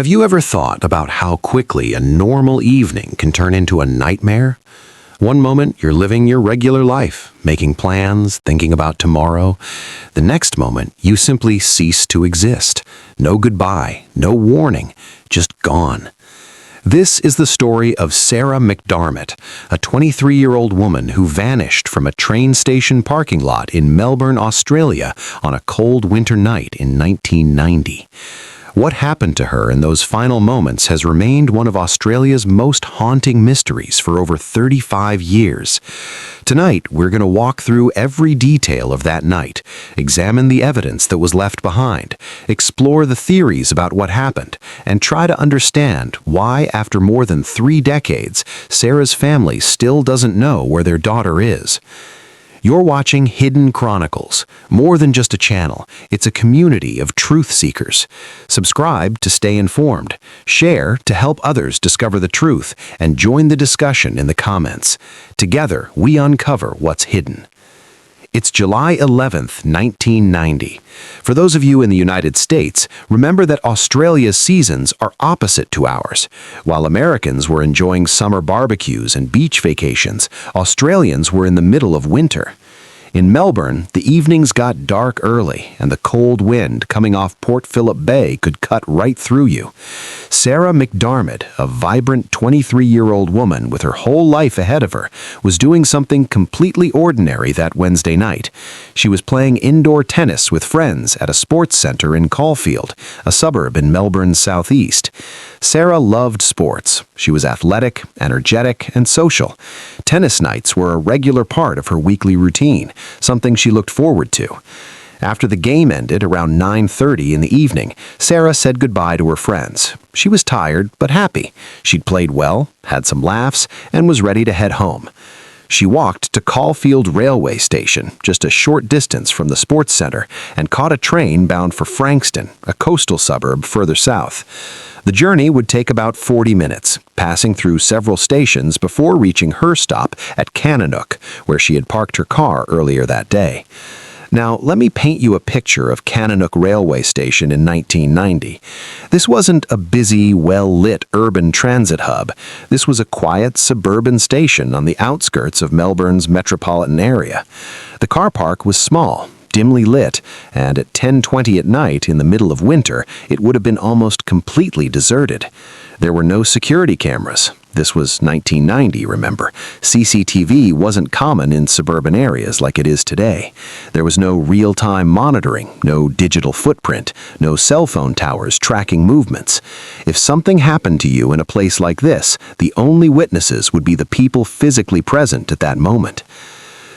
Have you ever thought about how quickly a normal evening can turn into a nightmare? One moment you're living your regular life, making plans, thinking about tomorrow. The next moment you simply cease to exist. No goodbye, no warning, just gone. This is the story of Sarah MacDiarmid, a 23-year-old woman who vanished from a train station parking lot in Melbourne, Australia on a cold winter night in 1990. What happened to her in those final moments has remained one of Australia's most haunting mysteries for over 35 years. Tonight, we're going to walk through every detail of that night, examine the evidence that was left behind, explore the theories about what happened, and try to understand why, after more than 3 decades, Sarah's family still doesn't know where their daughter is. You're watching Hidden Chronicles. More than just a channel, it's a community of truth seekers. Subscribe to stay informed, share to help others discover the truth, and join the discussion in the comments. Together, we uncover what's hidden. It's July 11th, 1990. For those of you in the United States, remember that Australia's seasons are opposite to ours. While Americans were enjoying summer barbecues and beach vacations, Australians were in the middle of winter. In Melbourne, the evenings got dark early, and the cold wind coming off Port Phillip Bay could cut right through you. Sarah MacDiarmid, a vibrant 23-year-old woman with her whole life ahead of her, was doing something completely ordinary that Wednesday night. She was playing indoor tennis with friends at a sports centre in Caulfield, a suburb in Melbourne's southeast. Sarah loved sports. She was athletic, energetic, and social. Tennis nights were a regular part of her weekly routine, something she looked forward to. After the game ended around 9:30 in the evening, Sarah said goodbye to her friends. She was tired but happy. She'd played well, had some laughs, and was ready to head home. She walked to Caulfield Railway Station, just a short distance from the sports center, and caught a train bound for Frankston, a coastal suburb further south. The journey would take about 40 minutes, passing through several stations before reaching her stop at Kananook, where she had parked her car earlier that day. Now, let me paint you a picture of Kananook Railway Station in 1990. This wasn't a busy, well-lit urban transit hub. This was a quiet, suburban station on the outskirts of Melbourne's metropolitan area. The car park was small, dimly lit, and at 10:20 at night in the middle of winter, it would have been almost completely deserted. There were no security cameras. This was 1990, remember. CCTV wasn't common in suburban areas like it is today. There was no real-time monitoring, no digital footprint, no cell phone towers tracking movements. If something happened to you in a place like this, the only witnesses would be the people physically present at that moment.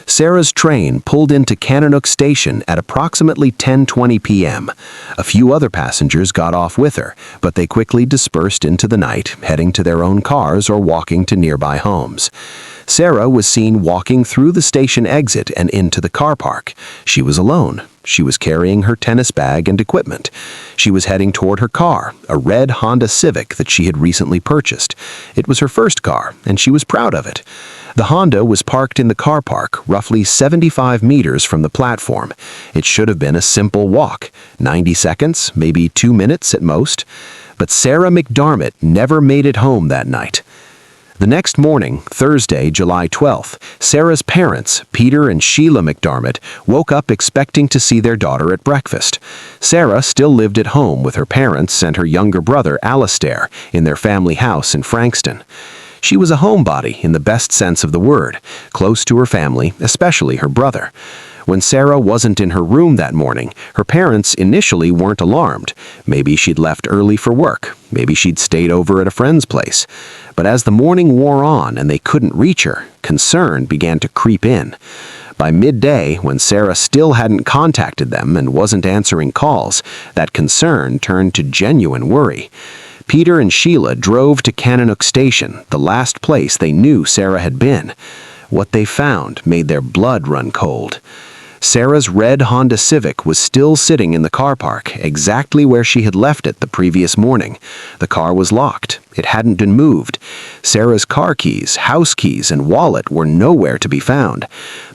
Sarah's train pulled into Kananook Station at approximately 10:20 p.m. A few other passengers got off with her, but they quickly dispersed into the night, heading to their own cars or walking to nearby homes. Sarah was seen walking through the station exit and into the car park. She was alone. She was carrying her tennis bag and equipment. She was heading toward her car, a red Honda Civic that she had recently purchased. It was her first car, and she was proud of it. The Honda was parked in the car park, roughly 75 meters from the platform. It should have been a simple walk, 90 seconds, maybe 2 minutes at most. But Sarah MacDiarmid never made it home that night. The next morning, Thursday, July 12th, Sarah's parents, Peter and Sheila MacDiarmid, woke up expecting to see their daughter at breakfast. Sarah still lived at home with her parents and her younger brother, Alistair, in their family house in Frankston. She was a homebody in the best sense of the word, close to her family, especially her brother. When Sarah wasn't in her room that morning, her parents initially weren't alarmed. Maybe she'd left early for work. Maybe she'd stayed over at a friend's place. But as the morning wore on and they couldn't reach her, concern began to creep in. By midday, when Sarah still hadn't contacted them and wasn't answering calls, that concern turned to genuine worry. Peter and Sheila drove to Kananook Station, the last place they knew Sarah had been. What they found made their blood run cold. Sarah's red Honda Civic was still sitting in the car park, exactly where she had left it the previous morning. The car was locked. It hadn't been moved. Sarah's car keys, house keys, and wallet were nowhere to be found.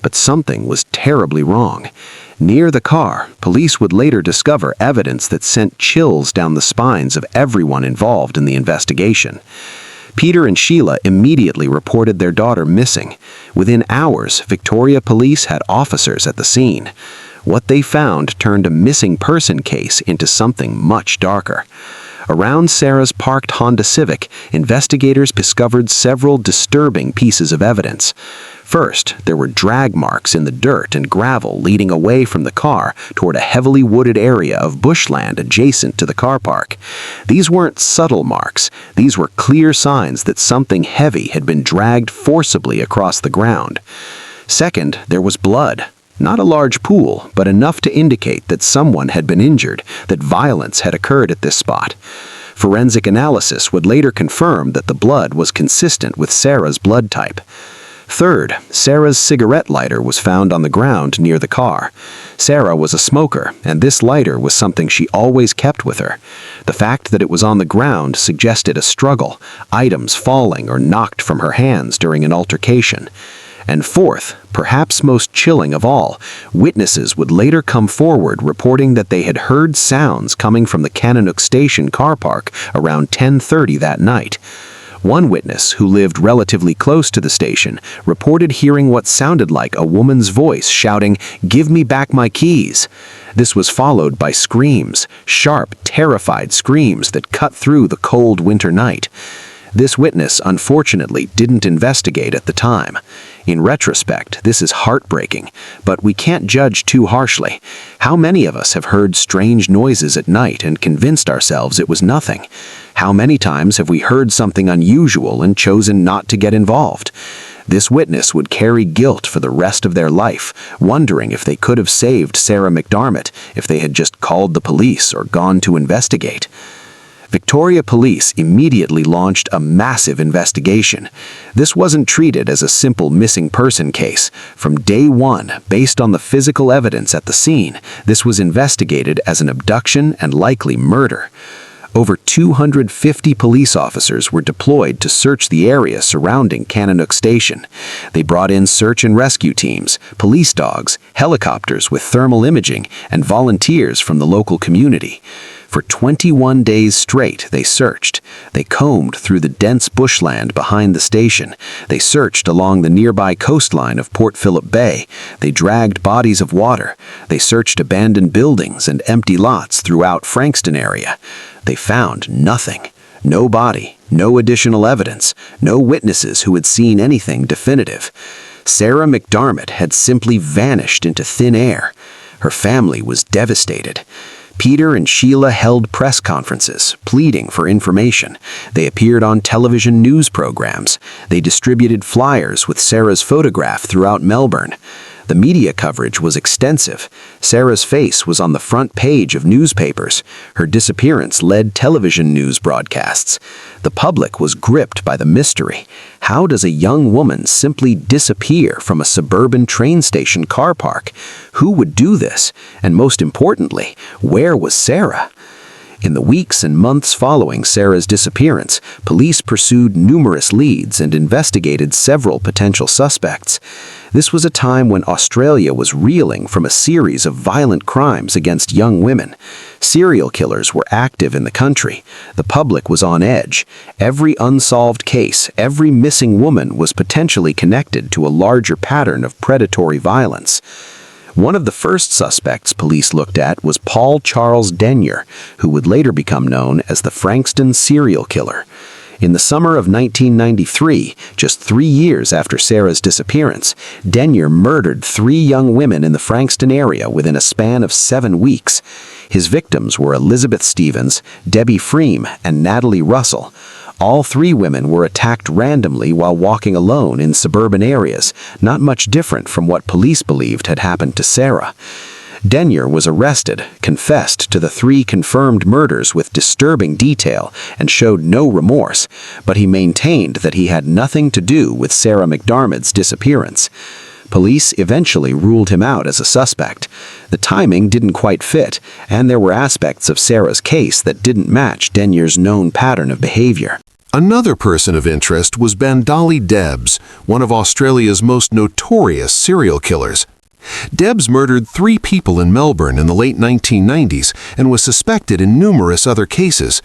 But something was terribly wrong. Near the car, police would later discover evidence that sent chills down the spines of everyone involved in the investigation. Peter and Sheila immediately reported their daughter missing. Within hours, Victoria Police had officers at the scene. What they found turned a missing person case into something much darker. Around Sarah's parked Honda Civic, investigators discovered several disturbing pieces of evidence. First, there were drag marks in the dirt and gravel leading away from the car toward a heavily wooded area of bushland adjacent to the car park. These weren't subtle marks. These were clear signs that something heavy had been dragged forcibly across the ground. Second, there was blood. Not a large pool, but enough to indicate that someone had been injured, that violence had occurred at this spot. Forensic analysis would later confirm that the blood was consistent with Sarah's blood type. Third, Sarah's cigarette lighter was found on the ground near the car. Sarah was a smoker, and this lighter was something she always kept with her. The fact that it was on the ground suggested a struggle, items falling or knocked from her hands during an altercation. And fourth, perhaps most chilling of all, witnesses would later come forward reporting that they had heard sounds coming from the Kananook Station car park around 10:30 that night. One witness, who lived relatively close to the station, reported hearing what sounded like a woman's voice shouting, "Give me back my keys." This was followed by screams, sharp, terrified screams that cut through the cold winter night. This witness, unfortunately, didn't investigate at the time. In retrospect, this is heartbreaking, but we can't judge too harshly. How many of us have heard strange noises at night and convinced ourselves it was nothing? How many times have we heard something unusual and chosen not to get involved? This witness would carry guilt for the rest of their life, wondering if they could have saved Sarah MacDiarmid if they had just called the police or gone to investigate. Victoria Police immediately launched a massive investigation. This wasn't treated as a simple missing person case. From day one, based on the physical evidence at the scene, this was investigated as an abduction and likely murder. Over 250 police officers were deployed to search the area surrounding Kananook Station. They brought in search and rescue teams, police dogs, helicopters with thermal imaging, and volunteers from the local community. For 21 days straight, they searched. They combed through the dense bushland behind the station. They searched along the nearby coastline of Port Phillip Bay. They dragged bodies of water. They searched abandoned buildings and empty lots throughout Frankston area. They found nothing. No body, no additional evidence, no witnesses who had seen anything definitive. Sarah MacDiarmid had simply vanished into thin air. Her family was devastated. Peter and Sheila held press conferences, pleading for information. They appeared on television news programs. They distributed flyers with Sarah's photograph throughout Melbourne. The media coverage was extensive. Sarah's face was on the front page of newspapers. Her disappearance led television news broadcasts. The public was gripped by the mystery. How does a young woman simply disappear from a suburban train station car park? Who would do this? And most importantly, where was Sarah? In the weeks and months following Sarah's disappearance, police pursued numerous leads and investigated several potential suspects. This was a time when Australia was reeling from a series of violent crimes against young women. Serial killers were active in the country. The public was on edge. Every unsolved case, every missing woman was potentially connected to a larger pattern of predatory violence. One of the first suspects police looked at was Paul Charles Denyer, who would later become known as the Frankston serial killer. In the summer of 1993, just 3 years after Sarah's disappearance, Denyer murdered 3 young women in the Frankston area within a span of 7 weeks. His victims were Elizabeth Stevens, Debbie Freem, and Natalie Russell. All 3 women were attacked randomly while walking alone in suburban areas, not much different from what police believed had happened to Sarah. Denyer was arrested, confessed to the 3 confirmed murders with disturbing detail, and showed no remorse, but he maintained that he had nothing to do with Sarah MacDiarmid's disappearance. Police eventually ruled him out as a suspect. The timing didn't quite fit, and there were aspects of Sarah's case that didn't match Denyer's known pattern of behavior. Another person of interest was Bandali Debs, one of Australia's most notorious serial killers. Debs murdered 3 people in Melbourne in the late 1990s and was suspected in numerous other cases.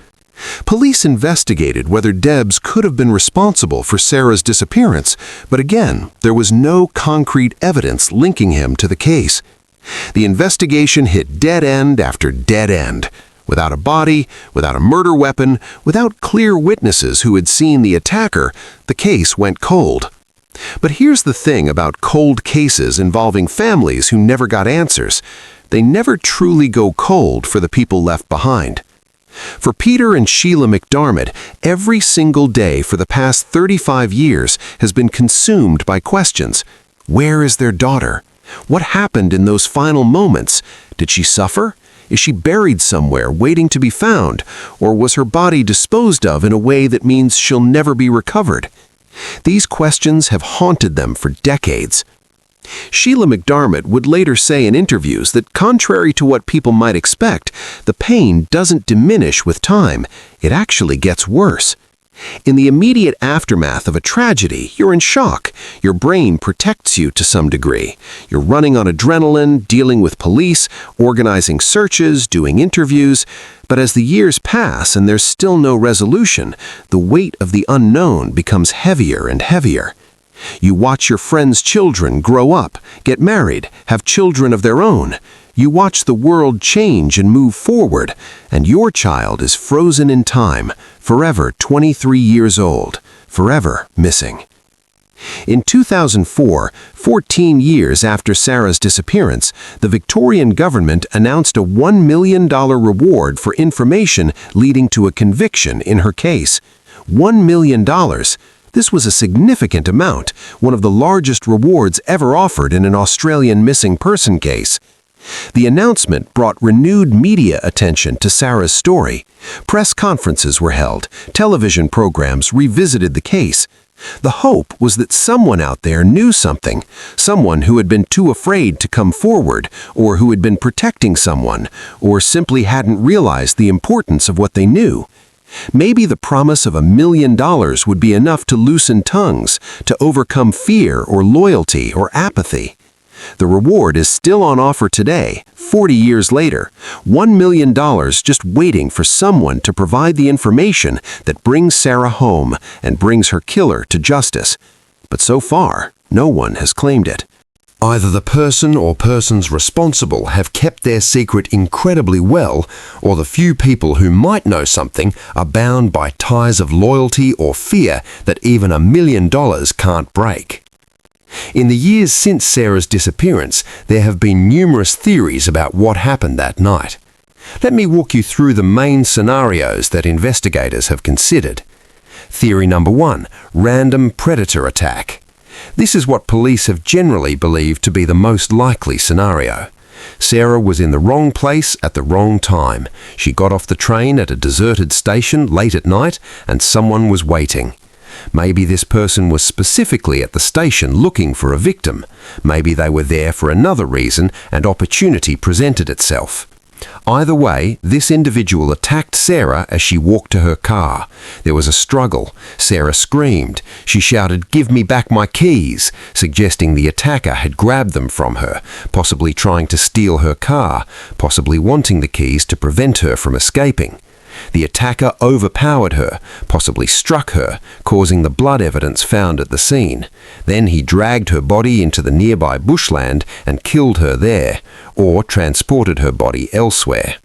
Police investigated whether Debs could have been responsible for Sarah's disappearance, but again, there was no concrete evidence linking him to the case. The investigation hit dead end after dead end. Without a body, without a murder weapon, without clear witnesses who had seen the attacker, the case went cold. But here's the thing about cold cases involving families who never got answers. They never truly go cold for the people left behind. For Peter and Sheila MacDiarmid, every single day for the past 35 years has been consumed by questions. Where is their daughter? What happened in those final moments? Did she suffer? Is she buried somewhere waiting to be found? Or was her body disposed of in a way that means she'll never be recovered? These questions have haunted them for decades. Sheila MacDiarmid would later say in interviews that contrary to what people might expect, the pain doesn't diminish with time. It actually gets worse. In the immediate aftermath of a tragedy, you're in shock. Your brain protects you to some degree. You're running on adrenaline, dealing with police, organizing searches, doing interviews. But as the years pass and there's still no resolution, the weight of the unknown becomes heavier and heavier. You watch your friends' children grow up, get married, have children of their own. You watch the world change and move forward, and your child is frozen in time, forever 23 years old, forever missing. In 2004, 14 years after Sarah's disappearance, the Victorian government announced a $1 million reward for information leading to a conviction in her case. $1 million. This was a significant amount, one of the largest rewards ever offered in an Australian missing person case. The announcement brought renewed media attention to Sarah's story. Press conferences were held, television programs revisited the case. The hope was that someone out there knew something, someone who had been too afraid to come forward, or who had been protecting someone, or simply hadn't realized the importance of what they knew. Maybe the promise of $1 million would be enough to loosen tongues, to overcome fear or loyalty or apathy. The reward is still on offer today, 40 years later. $1 million just waiting for someone to provide the information that brings Sarah home and brings her killer to justice. But so far, no one has claimed it. Either the person or persons responsible have kept their secret incredibly well, or the few people who might know something are bound by ties of loyalty or fear that even $1 million can't break. In the years since Sarah's disappearance, there have been numerous theories about what happened that night. Let me walk you through the main scenarios that investigators have considered. Theory number 1, random predator attack. This is what police have generally believed to be the most likely scenario. Sarah was in the wrong place at the wrong time. She got off the train at a deserted station late at night, and someone was waiting. Maybe this person was specifically at the station looking for a victim. Maybe they were there for another reason and opportunity presented itself. Either way, this individual attacked Sarah as she walked to her car. There was a struggle. Sarah screamed. She shouted, "Give me back my keys," suggesting the attacker had grabbed them from her, possibly trying to steal her car, possibly wanting the keys to prevent her from escaping. The attacker overpowered her, possibly struck her, causing the blood evidence found at the scene. Then he dragged her body into the nearby bushland and killed her there, or transported her body elsewhere.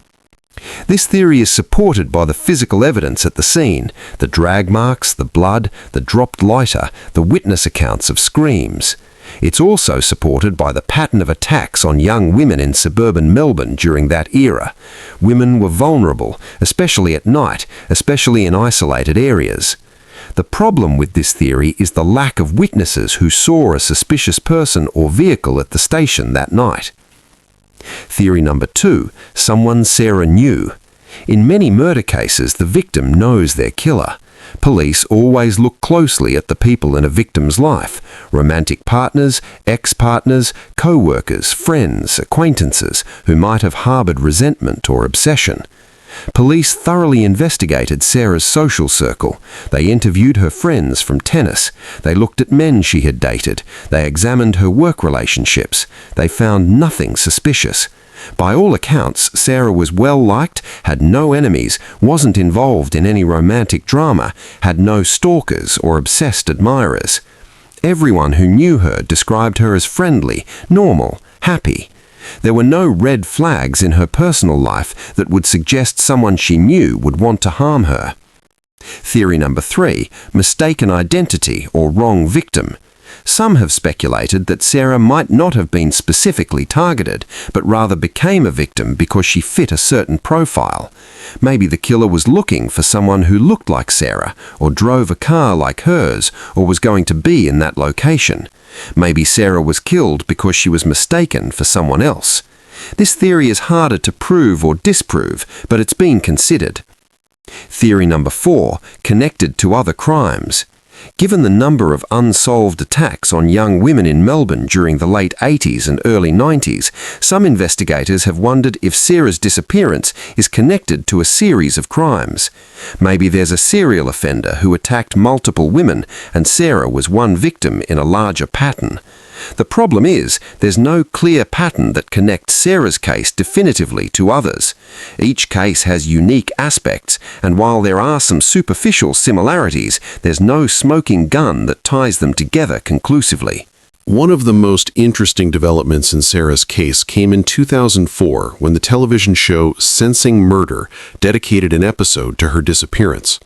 This theory is supported by the physical evidence at the scene, the drag marks, the blood, the dropped lighter, the witness accounts of screams. It's also supported by the pattern of attacks on young women in suburban Melbourne during that era. Women were vulnerable, especially at night, especially in isolated areas. The problem with this theory is the lack of witnesses who saw a suspicious person or vehicle at the station that night. Theory number 2, someone Sarah knew. In many murder cases, the victim knows their killer. Police always look closely at the people in a victim's life: romantic partners, ex-partners, co-workers, friends, acquaintances who might have harbored resentment or obsession. Police thoroughly investigated Sarah's social circle. They interviewed her friends from tennis. They looked at men she had dated. They examined her work relationships. They found nothing suspicious. By all accounts, Sarah was well-liked, had no enemies, wasn't involved in any romantic drama, had no stalkers or obsessed admirers. Everyone who knew her described her as friendly, normal, happy. There were no red flags in her personal life that would suggest someone she knew would want to harm her. Theory number 3, mistaken identity or wrong victim. Some have speculated that Sarah might not have been specifically targeted, but rather became a victim because she fit a certain profile. Maybe the killer was looking for someone who looked like Sarah, or drove a car like hers, or was going to be in that location. Maybe Sarah was killed because she was mistaken for someone else. This theory is harder to prove or disprove, but it's been considered. Theory number 4, connected to other crimes. Given the number of unsolved attacks on young women in Melbourne during the late 80s and early 90s, some investigators have wondered if Sarah's disappearance is connected to a series of crimes. Maybe there's a serial offender who attacked multiple women, and Sarah was one victim in a larger pattern. The problem is, there's no clear pattern that connects Sarah's case definitively to others. Each case has unique aspects, and while there are some superficial similarities, there's no smoking gun that ties them together conclusively. One of the most interesting developments in Sarah's case came in 2004 when the television show Sensing Murder dedicated an episode to her disappearance.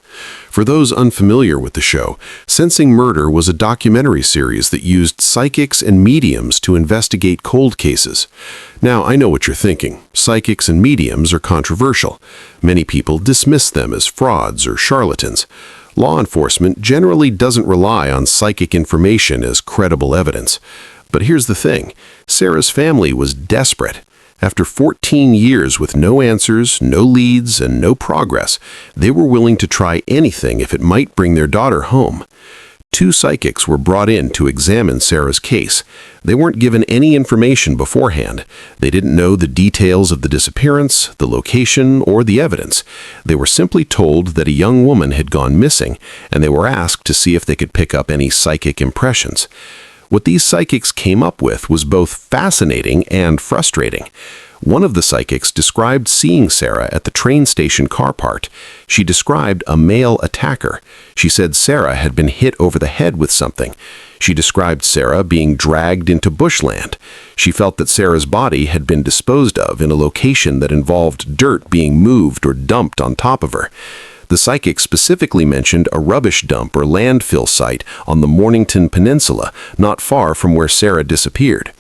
For those unfamiliar with the show, Sensing Murder was a documentary series that used psychics and mediums to investigate cold cases. Now, I know what you're thinking. Psychics and mediums are controversial. Many people dismiss them as frauds or charlatans. Law enforcement generally doesn't rely on psychic information as credible evidence. But here's the thing. Sarah's family was desperate. After 14 years with no answers, no leads, and no progress, they were willing to try anything if it might bring their daughter home. 2 psychics were brought in to examine Sarah's case. They weren't given any information beforehand. They didn't know the details of the disappearance, the location, or the evidence. They were simply told that a young woman had gone missing, and they were asked to see if they could pick up any psychic impressions. What these psychics came up with was both fascinating and frustrating. One of the psychics described seeing Sarah at the train station car park. She described a male attacker. She said Sarah had been hit over the head with something. She described Sarah being dragged into bushland. She felt that Sarah's body had been disposed of in a location that involved dirt being moved or dumped on top of her. The psychic specifically mentioned a rubbish dump or landfill site on the Mornington Peninsula, not far from where Sarah disappeared.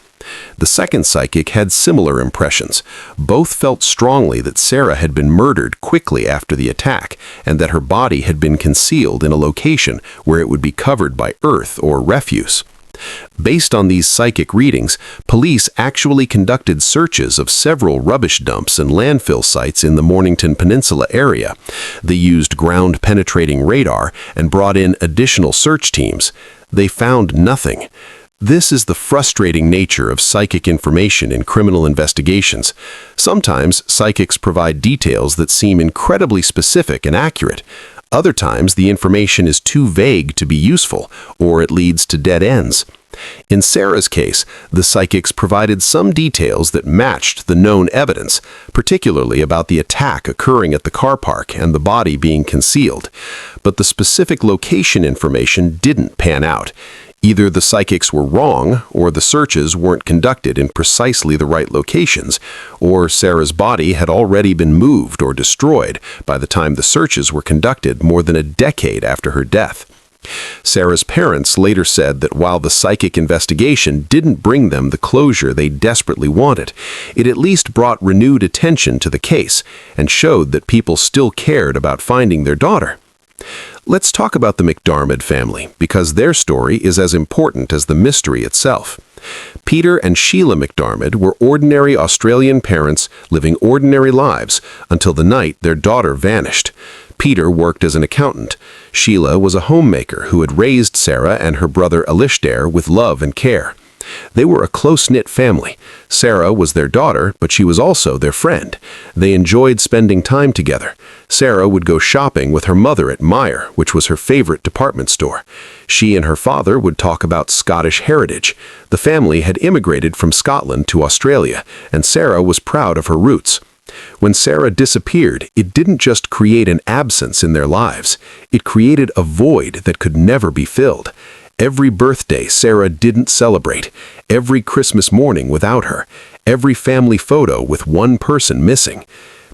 The second psychic had similar impressions. Both felt strongly that Sarah had been murdered quickly after the attack, and that her body had been concealed in a location where it would be covered by earth or refuse. Based on these psychic readings, police actually conducted searches of several rubbish dumps and landfill sites in the Mornington Peninsula area. They used ground-penetrating radar and brought in additional search teams. They found nothing. This is the frustrating nature of psychic information in criminal investigations. Sometimes psychics provide details that seem incredibly specific and accurate. Other times the information is too vague to be useful, or it leads to dead ends. In Sarah's case, the psychics provided some details that matched the known evidence, particularly about the attack occurring at the car park and the body being concealed. But the specific location information didn't pan out. Either the psychics were wrong, or the searches weren't conducted in precisely the right locations, or Sarah's body had already been moved or destroyed by the time the searches were conducted more than a decade after her death. Sarah's parents later said that while the psychic investigation didn't bring them the closure they desperately wanted, it at least brought renewed attention to the case and showed that people still cared about finding their daughter. Let's talk about the MacDiarmid family, because their story is as important as the mystery itself. Peter and Sheila MacDiarmid were ordinary Australian parents living ordinary lives until the night their daughter vanished. Peter worked as an accountant. Sheila was a homemaker who had raised Sarah and her brother Alishdair with love and care. They were a close-knit family. Sarah was their daughter, but she was also their friend. They enjoyed spending time together. Sarah would go shopping with her mother at Myer, which was her favorite department store. She and her father would talk about Scottish heritage. The family had immigrated from Scotland to Australia, and Sarah was proud of her roots. When Sarah disappeared, it didn't just create an absence in their lives. It created a void that could never be filled. Every birthday Sarah didn't celebrate, every Christmas morning without her, every family photo with one person missing.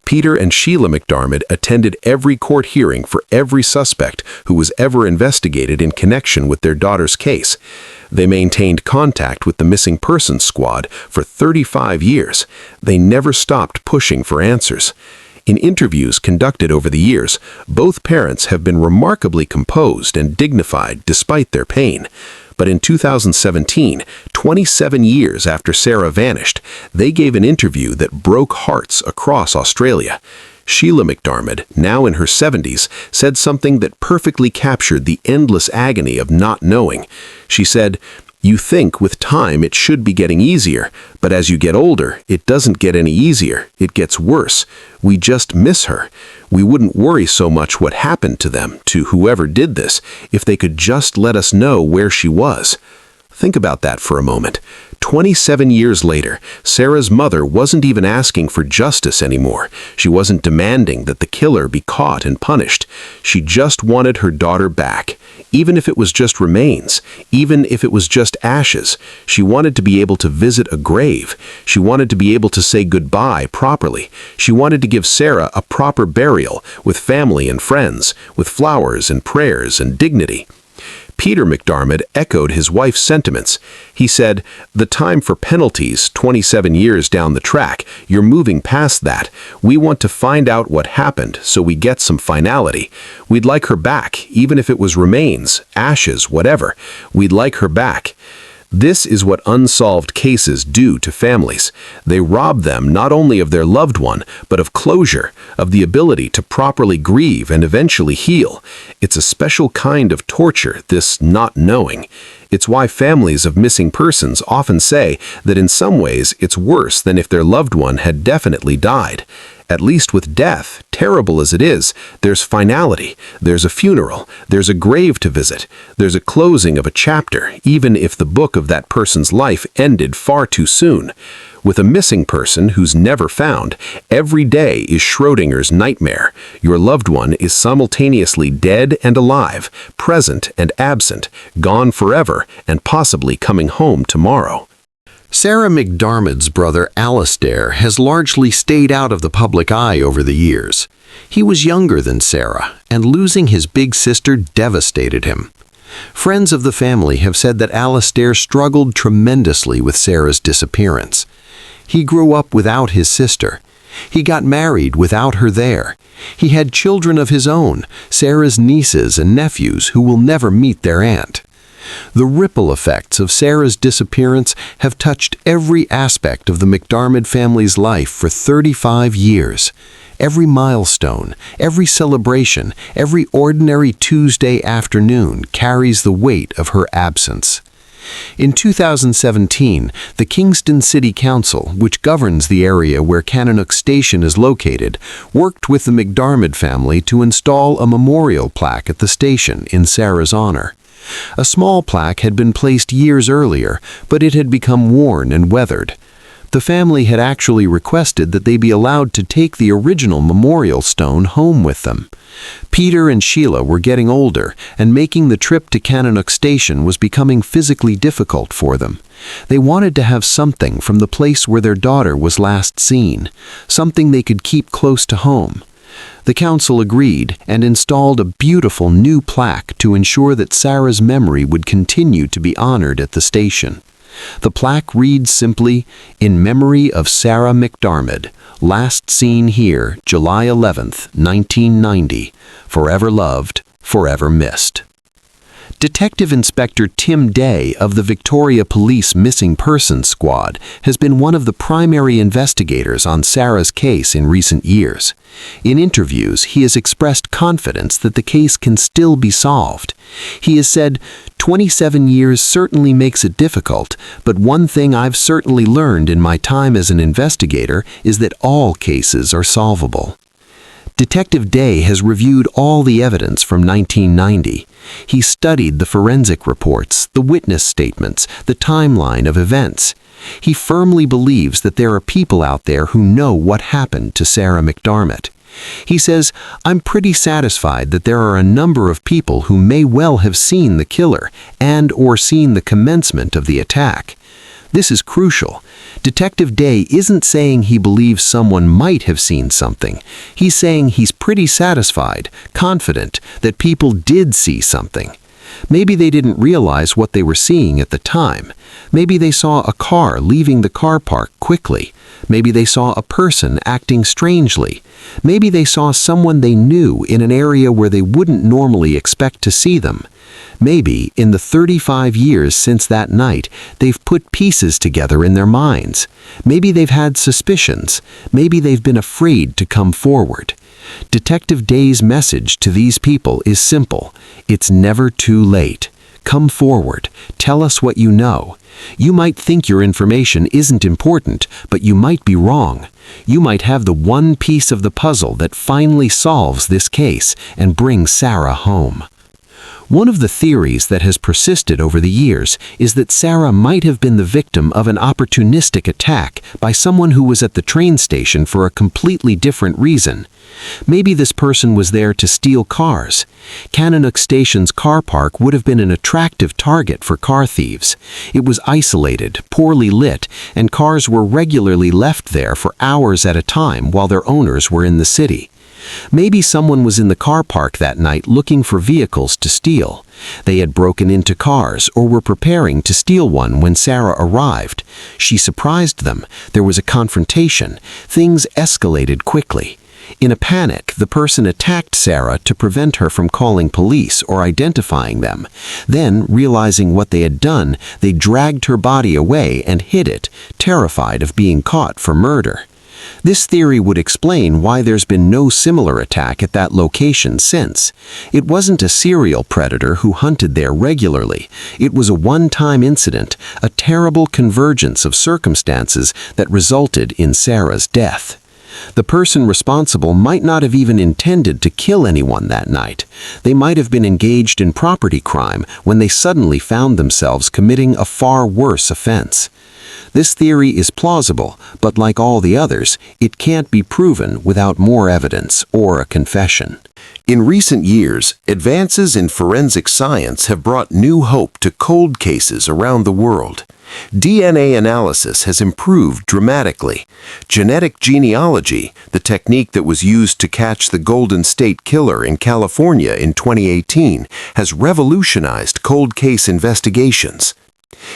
Peter and Sheila MacDiarmid attended every court hearing for every suspect who was ever investigated in connection with their daughter's case. They maintained contact with the Missing Persons Squad for 35 years. They never stopped pushing for answers. In interviews conducted over the years, both parents have been remarkably composed and dignified despite their pain. But in 2017, 27 years after Sarah vanished, they gave an interview that broke hearts across Australia. Sheila MacDiarmid, now in her 70s, said something that perfectly captured the endless agony of not knowing. She said, "You think with time it should be getting easier, but as you get older, it doesn't get any easier. It gets worse. We just miss her. We wouldn't worry so much what happened to them, to whoever did this, if they could just let us know where she was." Think about that for a moment. 27 years later, Sarah's mother wasn't even asking for justice anymore. She wasn't demanding that the killer be caught and punished. She just wanted her daughter back. Even if it was just remains, even if it was just ashes, she wanted to be able to visit a grave. She wanted to be able to say goodbye properly. She wanted to give Sarah a proper burial with family and friends, with flowers and prayers and dignity. Peter MacDiarmid echoed his wife's sentiments. He said, "The time for penalties, 27 years down the track, you're moving past that. We want to find out what happened so we get some finality. We'd like her back, even if it was remains, ashes, whatever. We'd like her back." This is what unsolved cases do to families. They rob them not only of their loved one, but of closure, of the ability to properly grieve and eventually heal. It's a special kind of torture, this not knowing. It's why families of missing persons often say that in some ways it's worse than if their loved one had definitely died. At least with death, terrible as it is, there's finality, there's a funeral, there's a grave to visit, there's a closing of a chapter, even if the book of that person's life ended far too soon. With a missing person who's never found, every day is Schrodinger's nightmare. Your loved one is simultaneously dead and alive, present and absent, gone forever, and possibly coming home tomorrow. Sarah MacDiarmid's brother Alastair has largely stayed out of the public eye over the years. He was younger than Sarah, and losing his big sister devastated him. Friends of the family have said that Alastair struggled tremendously with Sarah's disappearance. He grew up without his sister. He got married without her there. He had children of his own, Sarah's nieces and nephews who will never meet their aunt. The ripple effects of Sarah's disappearance have touched every aspect of the MacDiarmid family's life for 35 years. Every milestone, every celebration, every ordinary Tuesday afternoon carries the weight of her absence. In 2017, the Kingston City Council, which governs the area where Kananook Station is located, worked with the MacDiarmid family to install a memorial plaque at the station in Sarah's honor. A small plaque had been placed years earlier, but it had become worn and weathered. The family had actually requested that they be allowed to take the original memorial stone home with them. Peter and Sheila were getting older, and making the trip to Kananook Station was becoming physically difficult for them. They wanted to have something from the place where their daughter was last seen, something they could keep close to home. The council agreed and installed a beautiful new plaque to ensure that Sarah's memory would continue to be honored at the station. The plaque reads simply, "In memory of Sarah MacDiarmid, last seen here July 11th, 1990, forever loved, forever missed." Detective Inspector Tim Day of the Victoria Police Missing Persons Squad has been one of the primary investigators on Sarah's case in recent years. In interviews, he has expressed confidence that the case can still be solved. He has said, 27 years certainly makes it difficult, but one thing I've certainly learned in my time as an investigator is that all cases are solvable. Detective Day has reviewed all the evidence from 1990. He studied the forensic reports, the witness statements, the timeline of events. He firmly believes that there are people out there who know what happened to Sarah MacDiarmid. He says, "I'm pretty satisfied that there are a number of people who may well have seen the killer and/or seen the commencement of the attack." This is crucial. Detective Day isn't saying he believes someone might have seen something. He's saying he's pretty satisfied, confident, that people did see something. Maybe they didn't realize what they were seeing at the time. Maybe they saw a car leaving the car park quickly. Maybe they saw a person acting strangely. Maybe they saw someone they knew in an area where they wouldn't normally expect to see them. Maybe, in the 35 years since that night, they've put pieces together in their minds. Maybe they've had suspicions. Maybe they've been afraid to come forward. Detective Day's message to these people is simple. It's never too late. Come forward. Tell us what you know. You might think your information isn't important, but you might be wrong. You might have the one piece of the puzzle that finally solves this case and brings Sarah home. One of the theories that has persisted over the years is that Sarah might have been the victim of an opportunistic attack by someone who was at the train station for a completely different reason. Maybe this person was there to steal cars. Kananook Station's car park would have been an attractive target for car thieves. It was isolated, poorly lit, and cars were regularly left there for hours at a time while their owners were in the city. Maybe someone was in the car park that night looking for vehicles to steal. They had broken into cars or were preparing to steal one when Sarah arrived. She surprised them. There was a confrontation. Things escalated quickly. In a panic, the person attacked Sarah to prevent her from calling police or identifying them. Then, realizing what they had done, they dragged her body away and hid it, terrified of being caught for murder. This theory would explain why there's been no similar attack at that location since. It wasn't a serial predator who hunted there regularly. It was a one-time incident, a terrible convergence of circumstances that resulted in Sarah's death. The person responsible might not have even intended to kill anyone that night. They might have been engaged in property crime when they suddenly found themselves committing a far worse offense. This theory is plausible, but like all the others, it can't be proven without more evidence or a confession. In recent years, advances in forensic science have brought new hope to cold cases around the world. DNA analysis has improved dramatically. Genetic genealogy, the technique that was used to catch the Golden State Killer in California in 2018, has revolutionized cold case investigations.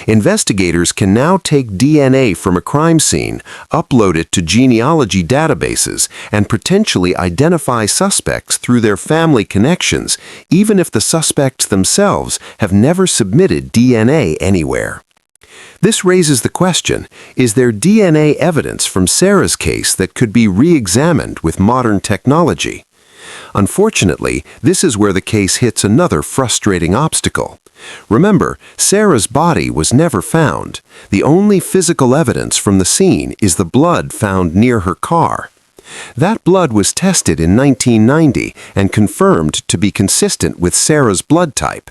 Investigators can now take DNA from a crime scene, upload it to genealogy databases, and potentially identify suspects through their family connections, even if the suspects themselves have never submitted DNA anywhere. This raises the question, is there DNA evidence from Sarah's case that could be re-examined with modern technology? Unfortunately, this is where the case hits another frustrating obstacle. Remember, Sarah's body was never found. The only physical evidence from the scene is the blood found near her car. That blood was tested in 1990 and confirmed to be consistent with Sarah's blood type.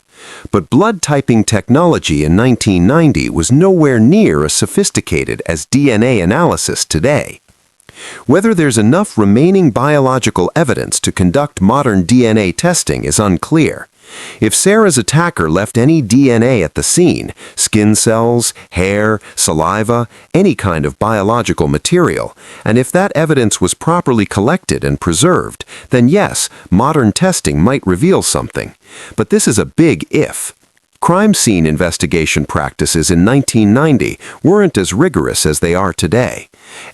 But blood typing technology in 1990 was nowhere near as sophisticated as DNA analysis today. Whether there's enough remaining biological evidence to conduct modern DNA testing is unclear. If Sarah's attacker left any DNA at the scene, skin cells, hair, saliva, any kind of biological material, and if that evidence was properly collected and preserved, then yes, modern testing might reveal something. But this is a big if. Crime scene investigation practices in 1990 weren't as rigorous as they are today.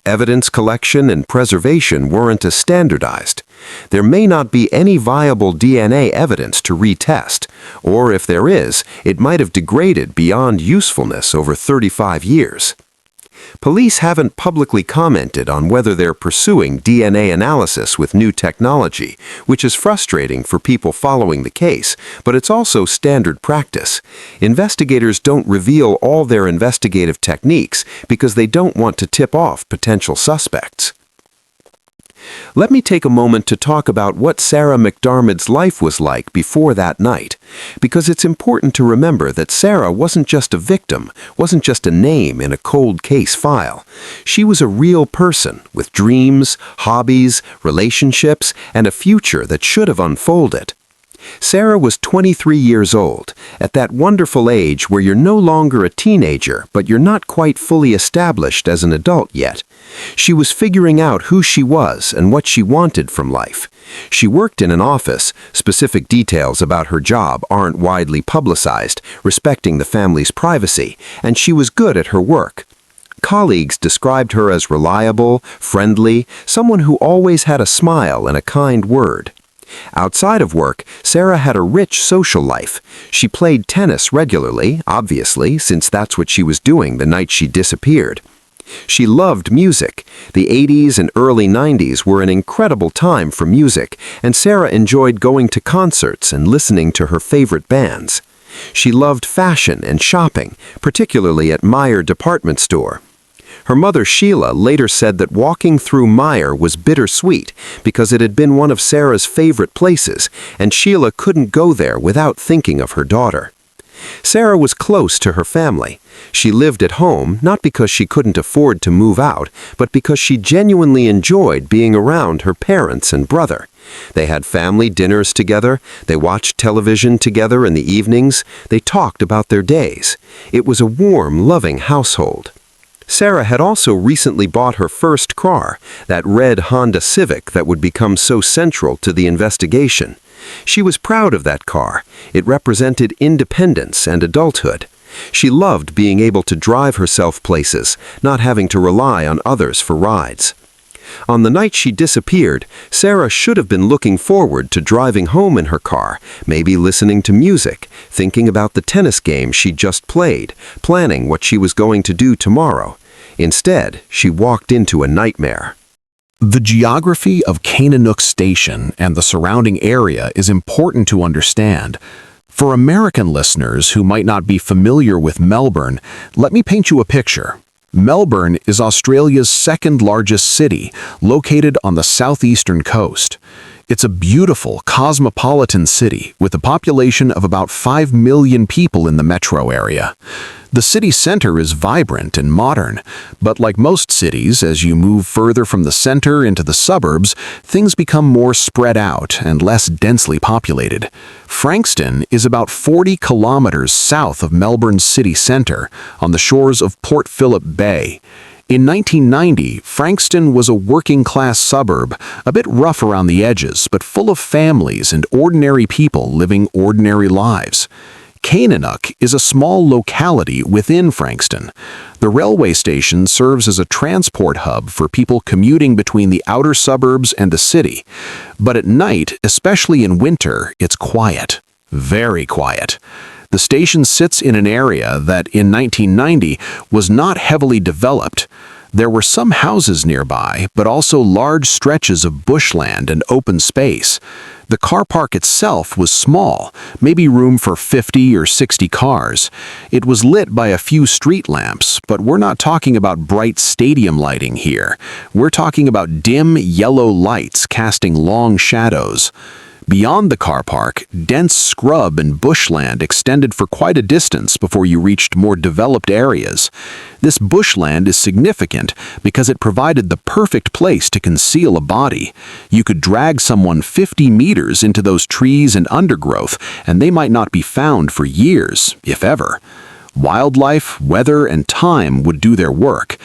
Evidence collection and preservation weren't as standardized. There may not be any viable DNA evidence to retest, or if there is, it might have degraded beyond usefulness over 35 years. Police haven't publicly commented on whether they're pursuing DNA analysis with new technology, which is frustrating for people following the case, but it's also standard practice. Investigators don't reveal all their investigative techniques because they don't want to tip off potential suspects. Let me take a moment to talk about what Sarah MacDiarmid's life was like before that night, because it's important to remember that Sarah wasn't just a victim, wasn't just a name in a cold case file. She was a real person with dreams, hobbies, relationships, and a future that should have unfolded. Sarah was 23 years old, at that wonderful age where you're no longer a teenager, but you're not quite fully established as an adult yet. She was figuring out who she was and what she wanted from life. She worked in an office. Specific details about her job aren't widely publicized, respecting the family's privacy, and she was good at her work. Colleagues described her as reliable, friendly, someone who always had a smile and a kind word. Outside of work, Sarah had a rich social life. She played tennis regularly, obviously, since that's what she was doing the night she disappeared. She loved music. The 80s and early 90s were an incredible time for music, and Sarah enjoyed going to concerts and listening to her favorite bands. She loved fashion and shopping, particularly at Meijer department store. Her mother, Sheila, later said that walking through Meijer was bittersweet because it had been one of Sarah's favorite places, and Sheila couldn't go there without thinking of her daughter. Sarah was close to her family. She lived at home not because she couldn't afford to move out, but because she genuinely enjoyed being around her parents and brother. They had family dinners together, they watched television together in the evenings, they talked about their days. It was a warm, loving household. Sarah had also recently bought her first car, that red Honda Civic that would become so central to the investigation. She was proud of that car. It represented independence and adulthood. She loved being able to drive herself places, not having to rely on others for rides. On the night she disappeared, Sarah should have been looking forward to driving home in her car, maybe listening to music, thinking about the tennis game she just played, planning what she was going to do tomorrow. Instead, she walked into a nightmare. The geography of Kananook Station and the surrounding area is important to understand. For American listeners who might not be familiar with Melbourne, let me paint you a picture. Melbourne is Australia's second largest city, located on the southeastern coast. It's a beautiful, cosmopolitan city with a population of about 5 million people in the metro area. The city center is vibrant and modern, but like most cities, as you move further from the center into the suburbs, things become more spread out and less densely populated. Frankston is about 40 kilometers south of Melbourne's city center, on the shores of Port Phillip Bay. In 1990, Frankston was a working-class suburb, a bit rough around the edges, but full of families and ordinary people living ordinary lives. Kananook is a small locality within Frankston. The railway station serves as a transport hub for people commuting between the outer suburbs and the city. But at night, especially in winter, it's quiet. Very quiet. The station sits in an area that, in 1990, was not heavily developed. There were some houses nearby, but also large stretches of bushland and open space. The car park itself was small, maybe room for 50 or 60 cars. It was lit by a few street lamps, but we're not talking about bright stadium lighting here. We're talking about dim yellow lights casting long shadows. Beyond the car park, dense scrub and bushland extended for quite a distance before you reached more developed areas. This bushland is significant because it provided the perfect place to conceal a body. You could drag someone 50 meters into those trees and undergrowth, and they might not be found for years, if ever. Wildlife, weather, and time would do their work.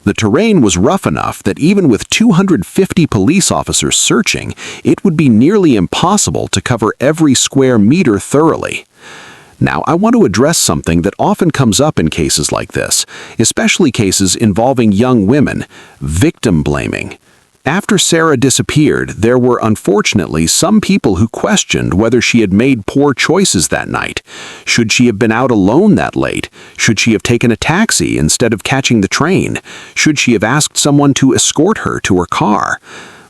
The terrain was rough enough that even with 250 police officers searching, it would be nearly impossible to cover every square meter thoroughly. Now, I want to address something that often comes up in cases like this, especially cases involving young women: victim blaming. After Sarah disappeared, there were unfortunately some people who questioned whether she had made poor choices that night. Should she have been out alone that late? Should she have taken a taxi instead of catching the train? Should she have asked someone to escort her to her car?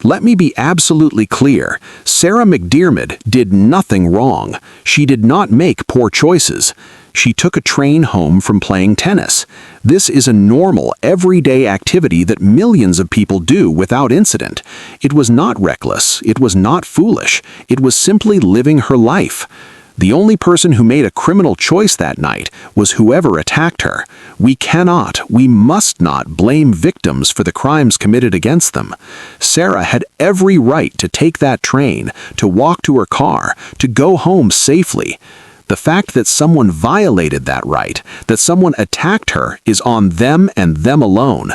Let me be absolutely clear. Sarah MacDiarmid did nothing wrong. She did not make poor choices. She took a train home from playing tennis. This is a normal, everyday activity that millions of people do without incident. It was not reckless. It was not foolish. It was simply living her life. The only person who made a criminal choice that night was whoever attacked her. We must not blame victims for the crimes committed against them. Sarah had every right to take that train, to walk to her car, to go home safely. The fact that someone violated that right, that someone attacked her, is on them and them alone.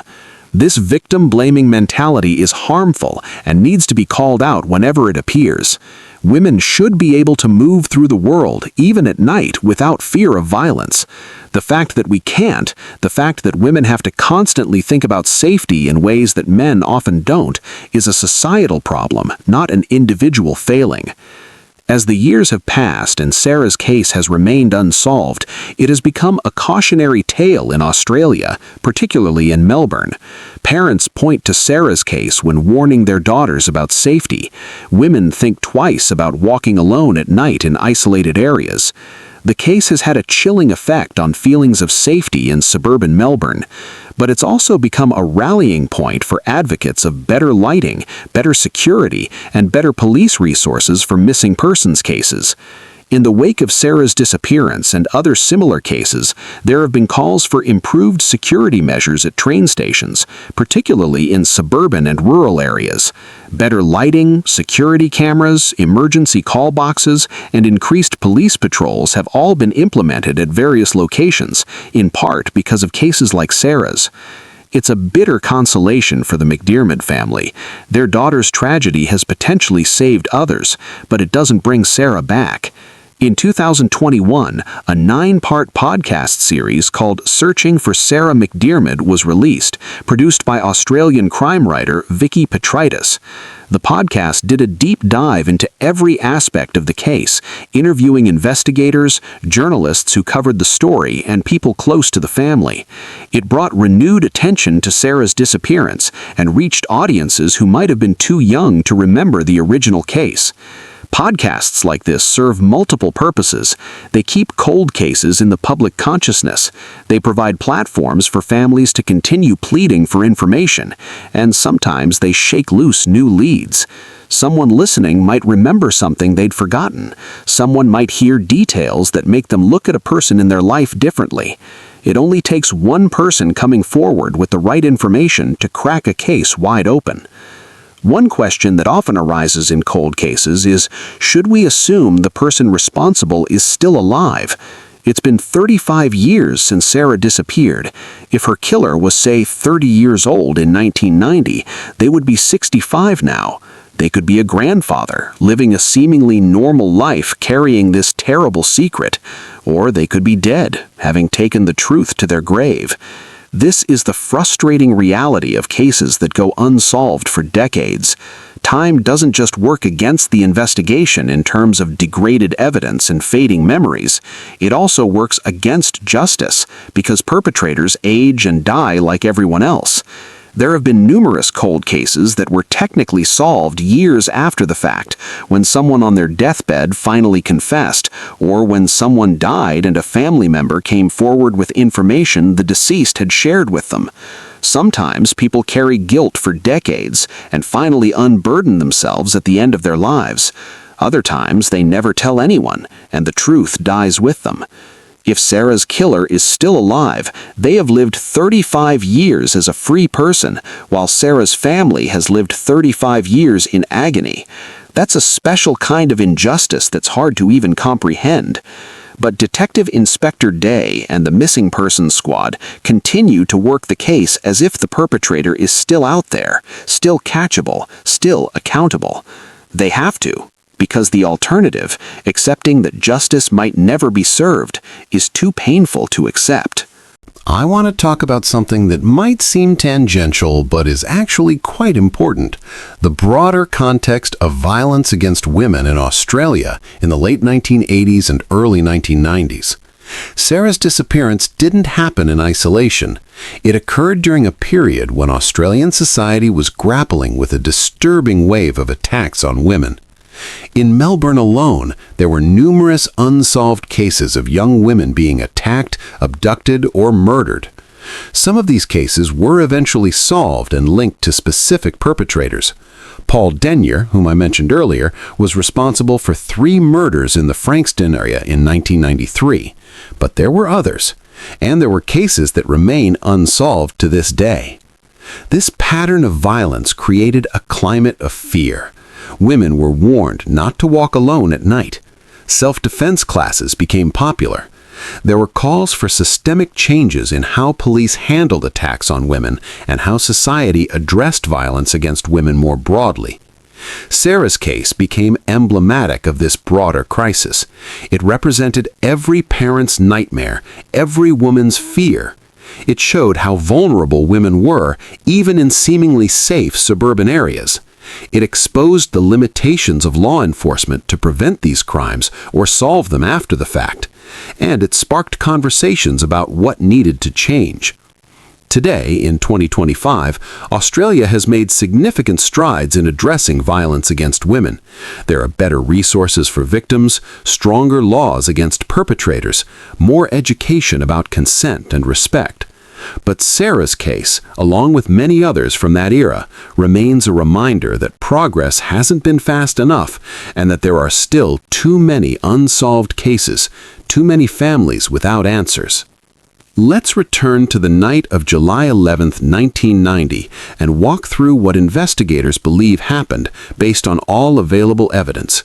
This victim-blaming mentality is harmful and needs to be called out whenever it appears. Women should be able to move through the world, even at night, without fear of violence. The fact that we can't, the fact that women have to constantly think about safety in ways that men often don't, is a societal problem, not an individual failing. As the years have passed and Sarah's case has remained unsolved, it has become a cautionary tale in Australia, particularly in Melbourne. Parents point to Sarah's case when warning their daughters about safety. Women think twice about walking alone at night in isolated areas. The case has had a chilling effect on feelings of safety in suburban Melbourne, but it's also become a rallying point for advocates of better lighting, better security, and better police resources for missing persons cases. In the wake of Sarah's disappearance and other similar cases, there have been calls for improved security measures at train stations, particularly in suburban and rural areas. Better lighting, security cameras, emergency call boxes, and increased police patrols have all been implemented at various locations, in part because of cases like Sarah's. It's a bitter consolation for the MacDiarmid family. Their daughter's tragedy has potentially saved others, but it doesn't bring Sarah back. In 2021, a 9-part podcast series called Searching for Sarah MacDiarmid was released, produced by Australian crime writer Vicky Petritis. The podcast did a deep dive into every aspect of the case, interviewing investigators, journalists who covered the story, and people close to the family. It brought renewed attention to Sarah's disappearance and reached audiences who might have been too young to remember the original case. Podcasts like this serve multiple purposes. They keep cold cases in the public consciousness. They provide platforms for families to continue pleading for information, and sometimes they shake loose new leads. Someone listening might remember something they'd forgotten. Someone might hear details that make them look at a person in their life differently. It only takes one person coming forward with the right information to crack a case wide open. One question that often arises in cold cases is, should we assume the person responsible is still alive? It's been 35 years since Sarah disappeared. If her killer was, say, 30 years old in 1990, they would be 65 now. They could be a grandfather, living a seemingly normal life carrying this terrible secret, or they could be dead, having taken the truth to their grave. This is the frustrating reality of cases that go unsolved for decades. Time doesn't just work against the investigation in terms of degraded evidence and fading memories. It also works against justice because perpetrators age and die like everyone else. There have been numerous cold cases that were technically solved years after the fact, when someone on their deathbed finally confessed, or when someone died and a family member came forward with information the deceased had shared with them. Sometimes people carry guilt for decades and finally unburden themselves at the end of their lives. Other times they never tell anyone, and the truth dies with them. If Sarah's killer is still alive, they have lived 35 years as a free person, while Sarah's family has lived 35 years in agony. That's a special kind of injustice that's hard to even comprehend. But Detective Inspector Day and the Missing Persons Squad continue to work the case as if the perpetrator is still out there, still catchable, still accountable. They have to. Because the alternative, accepting that justice might never be served, is too painful to accept. I want to talk about something that might seem tangential but is actually quite important: the broader context of violence against women in Australia in the late 1980s and early 1990s. Sarah's disappearance didn't happen in isolation. It occurred during a period when Australian society was grappling with a disturbing wave of attacks on women. In Melbourne alone, there were numerous unsolved cases of young women being attacked, abducted, or murdered. Some of these cases were eventually solved and linked to specific perpetrators. Paul Denyer, whom I mentioned earlier, was responsible for 3 murders in the Frankston area in 1993. But there were others, and there were cases that remain unsolved to this day. This pattern of violence created a climate of fear. Women were warned not to walk alone at night. Self-defense classes became popular. There were calls for systemic changes in how police handled attacks on women and how society addressed violence against women more broadly. Sarah's case became emblematic of this broader crisis. It represented every parent's nightmare, every woman's fear. It showed how vulnerable women were, even in seemingly safe suburban areas. It exposed the limitations of law enforcement to prevent these crimes or solve them after the fact, and it sparked conversations about what needed to change. Today, in 2025, Australia has made significant strides in addressing violence against women. There are better resources for victims, stronger laws against perpetrators, more education about consent and respect. But Sarah's case, along with many others from that era, remains a reminder that progress hasn't been fast enough and that there are still too many unsolved cases, too many families without answers. Let's return to the night of July 11, 1990, and walk through what investigators believe happened based on all available evidence.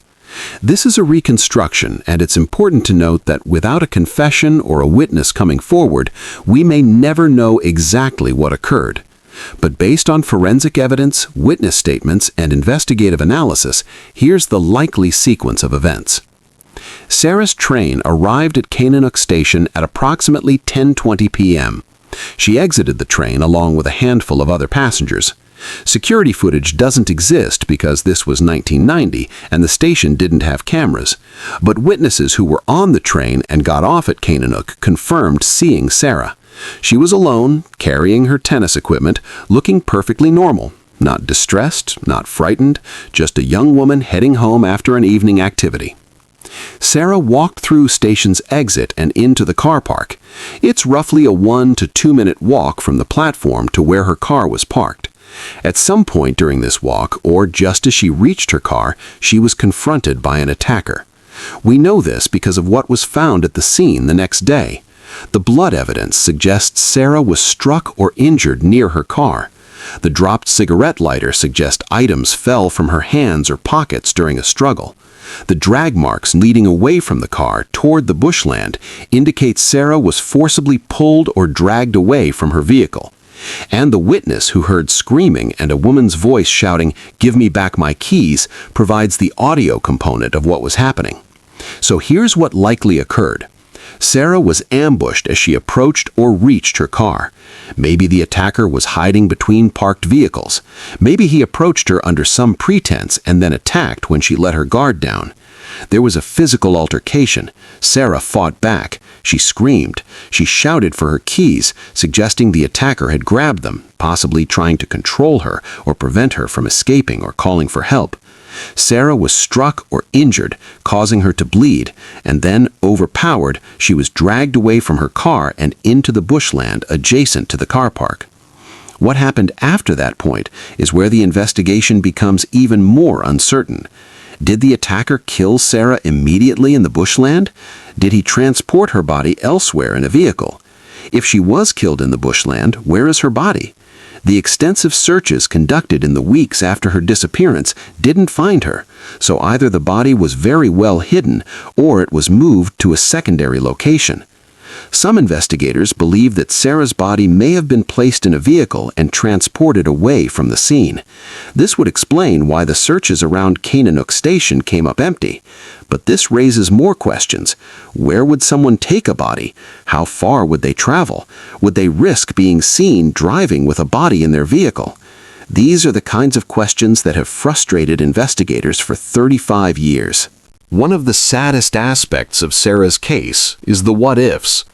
This is a reconstruction, and it's important to note that without a confession or a witness coming forward, we may never know exactly what occurred. But based on forensic evidence, witness statements, and investigative analysis, here's the likely sequence of events. Sarah's train arrived at Kananook Station at approximately 10:20 p.m. She exited the train along with a handful of other passengers. Security footage doesn't exist because this was 1990 and the station didn't have cameras, but witnesses who were on the train and got off at Kananook confirmed seeing Sarah. She was alone, carrying her tennis equipment, looking perfectly normal. Not distressed, not frightened, just a young woman heading home after an evening activity. Sarah walked through station's exit and into the car park. It's roughly a 1 to 2 minute walk from the platform to where her car was parked. At some point during this walk, or just as she reached her car, she was confronted by an attacker. We know this because of what was found at the scene the next day. The blood evidence suggests Sarah was struck or injured near her car. The dropped cigarette lighter suggests items fell from her hands or pockets during a struggle. The drag marks leading away from the car toward the bushland indicate Sarah was forcibly pulled or dragged away from her vehicle. And the witness who heard screaming and a woman's voice shouting, "Give me back my keys," provides the audio component of what was happening. So here's what likely occurred. Sarah was ambushed as she approached or reached her car. Maybe the attacker was hiding between parked vehicles. Maybe he approached her under some pretense and then attacked when she let her guard down. There was a physical altercation. Sarah fought back. She screamed. She shouted for her keys, suggesting the attacker had grabbed them, possibly trying to control her or prevent her from escaping or calling for help. Sarah was struck or injured, causing her to bleed, and then, overpowered, she was dragged away from her car and into the bushland adjacent to the car park. What happened after that point is where the investigation becomes even more uncertain. Did the attacker kill Sarah immediately in the bushland? Did he transport her body elsewhere in a vehicle? If she was killed in the bushland, where is her body? The extensive searches conducted in the weeks after her disappearance didn't find her, so either the body was very well hidden or it was moved to a secondary location. Some investigators believe that Sarah's body may have been placed in a vehicle and transported away from the scene. This would explain why the searches around Kananook Station came up empty. But this raises more questions. Where would someone take a body? How far would they travel? Would they risk being seen driving with a body in their vehicle? These are the kinds of questions that have frustrated investigators for 35 years. One of the saddest aspects of Sarah's case is the what-ifs.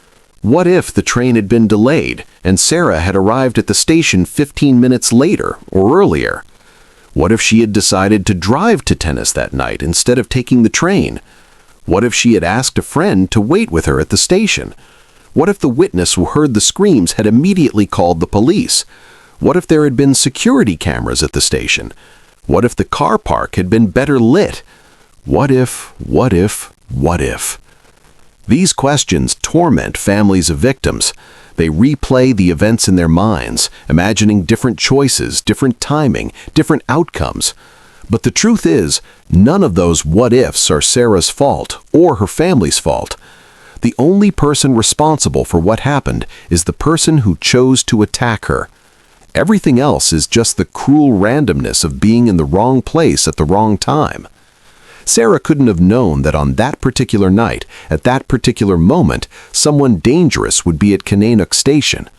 What if the train had been delayed and Sarah had arrived at the station 15 minutes later or earlier? What if she had decided to drive to tennis that night instead of taking the train? What if she had asked a friend to wait with her at the station? What if the witness who heard the screams had immediately called the police? What if there had been security cameras at the station? What if the car park had been better lit? What if? These questions torment families of victims. They replay the events in their minds, imagining different choices, different timing, different outcomes. But the truth is, none of those what-ifs are Sarah's fault or her family's fault. The only person responsible for what happened is the person who chose to attack her. Everything else is just the cruel randomness of being in the wrong place at the wrong time. Sarah couldn't have known that on that particular night, at that particular moment, someone dangerous would be at Kananook Station.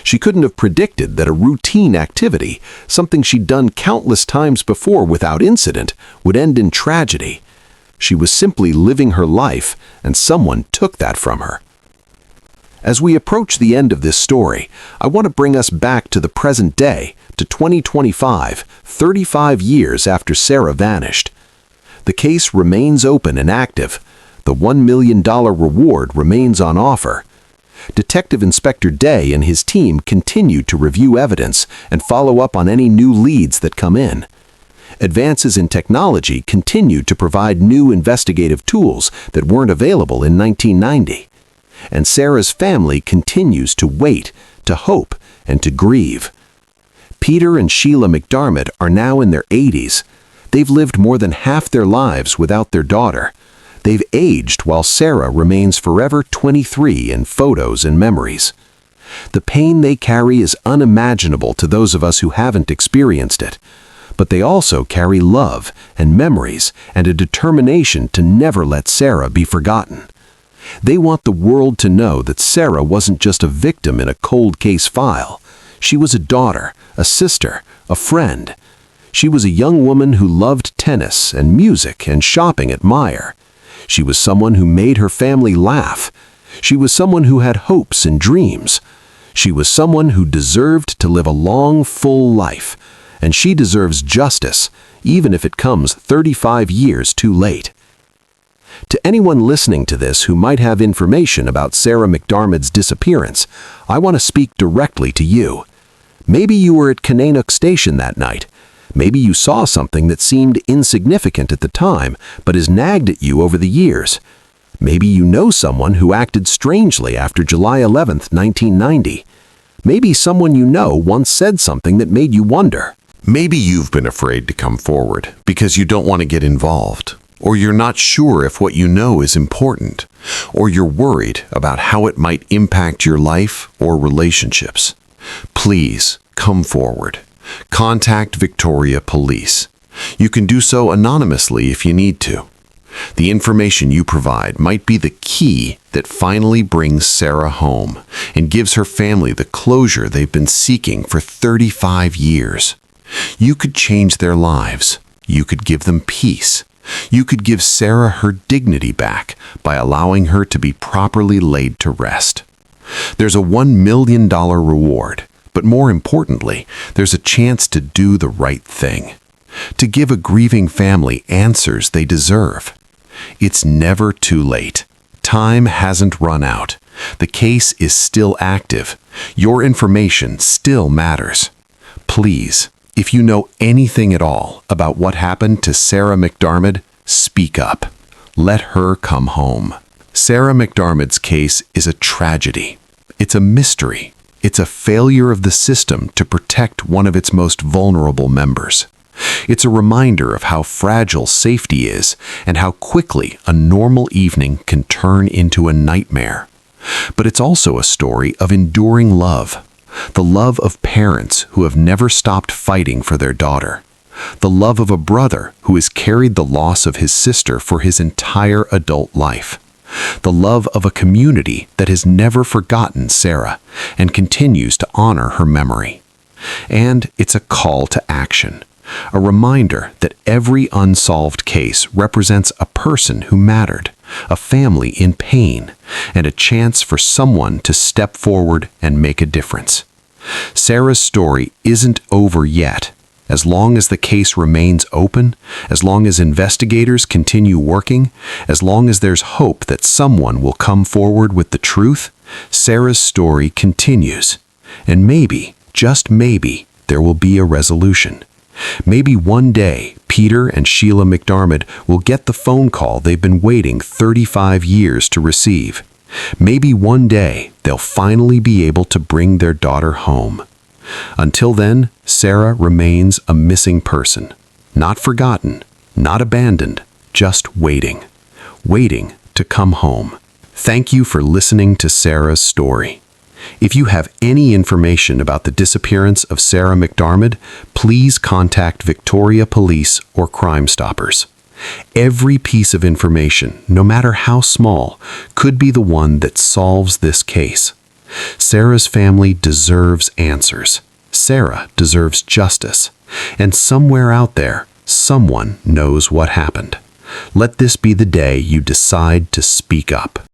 She couldn't have predicted that a routine activity, something she'd done countless times before without incident, would end in tragedy. She was simply living her life, and someone took that from her. As we approach the end of this story, I want to bring us back to the present day, to 2025, 35 years after Sarah vanished. The case remains open and active. The $1 million reward remains on offer. Detective Inspector Day and his team continue to review evidence and follow up on any new leads that come in. Advances in technology continue to provide new investigative tools that weren't available in 1990. And Sarah's family continues to wait, to hope, and to grieve. Peter and Sheila MacDiarmid are now in their 80s. They've lived more than half their lives without their daughter. They've aged while Sarah remains forever 23 in photos and memories. The pain they carry is unimaginable to those of us who haven't experienced it. But they also carry love and memories and a determination to never let Sarah be forgotten. They want the world to know that Sarah wasn't just a victim in a cold case file. She was a daughter, a sister, a friend. She was a young woman who loved tennis and music and shopping at Meijer. She was someone who made her family laugh. She was someone who had hopes and dreams. She was someone who deserved to live a long, full life. And she deserves justice, even if it comes 35 years too late. To anyone listening to this who might have information about Sarah MacDiarmid's disappearance, I want to speak directly to you. Maybe you were at Kananook Station that night. Maybe you saw something that seemed insignificant at the time, but has nagged at you over the years. Maybe you know someone who acted strangely after July 11th, 1990. Maybe someone you know once said something that made you wonder. Maybe you've been afraid to come forward because you don't want to get involved, or you're not sure if what you know is important, or you're worried about how it might impact your life or relationships. Please come forward. Contact Victoria Police. You can do so anonymously if you need to. The information you provide might be the key that finally brings Sarah home and gives her family the closure they've been seeking for 35 years. You could change their lives. You could give them peace. You could give Sarah her dignity back by allowing her to be properly laid to rest. There's a $1 million reward, but more importantly, there's a chance to do the right thing, to give a grieving family answers they deserve. It's never too late. Time hasn't run out. The case is still active. Your information still matters. Please, if you know anything at all about what happened to Sarah MacDiarmid, speak up. Let her come home. Sarah MacDiarmid's case is a tragedy. It's a mystery. It's a failure of the system to protect one of its most vulnerable members. It's a reminder of how fragile safety is and how quickly a normal evening can turn into a nightmare. But it's also a story of enduring love. The love of parents who have never stopped fighting for their daughter. The love of a brother who has carried the loss of his sister for his entire adult life. The love of a community that has never forgotten Sarah and continues to honor her memory. And it's a call to action, a reminder that every unsolved case represents a person who mattered, a family in pain, and a chance for someone to step forward and make a difference. Sarah's story isn't over yet. As long as the case remains open, as long as investigators continue working, as long as there's hope that someone will come forward with the truth, Sarah's story continues. And maybe, just maybe, there will be a resolution. Maybe one day, Peter and Sheila MacDiarmid will get the phone call they've been waiting 35 years to receive. Maybe one day, they'll finally be able to bring their daughter home. Until then, Sarah remains a missing person. Not forgotten, not abandoned, just waiting. Waiting to come home. Thank you for listening to Sarah's story. If you have any information about the disappearance of Sarah MacDiarmid, please contact Victoria Police or Crime Stoppers. Every piece of information, no matter how small, could be the one that solves this case. Sarah's family deserves answers. Sarah deserves justice. And somewhere out there, someone knows what happened. Let this be the day you decide to speak up.